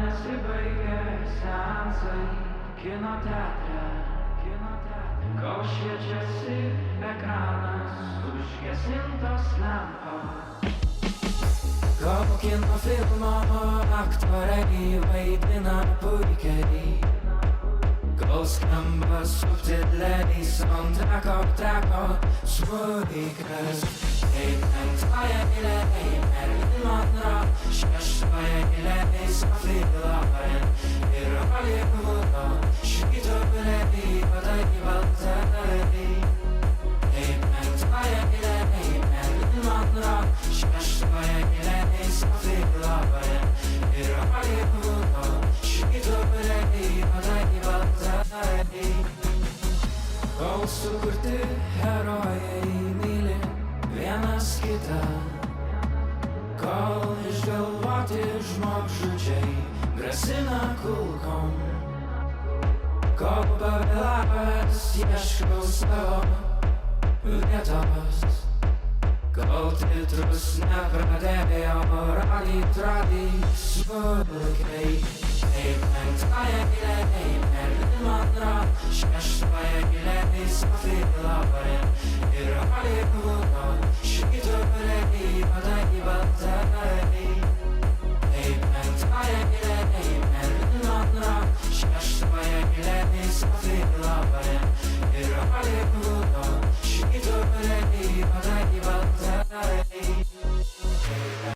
nesibaigė seansai kino teatre, kol šviečiasi ekranas užgesintos lempos. Kol kino filmo aktoriai vaidina puikiai, kol skamba subtiliai soundtracko smuikas. Kaip penktoje eilėje Marilyn Monroe, šeštoje eilėje Sophie Loren ir Hollywoodo švyturiai juodai baltai. Kaip penktoje eilėje Marilyn Monroe, šeštoje eilėje Sophie Loren ir Hollywoodo švyturiai juodai baltai. Kol sukurti herojai myli vienas kitą, kol išgalvoti žmogžudžiai grasina kulkom, kol pavėlavęs ieškau savo vietos, kol titrus nepradėjo radyt smulkiai. Kaip penktoje eilėje Marilyn Monroe, šeštoje eilėje Sophie Loren ir Hollywoodo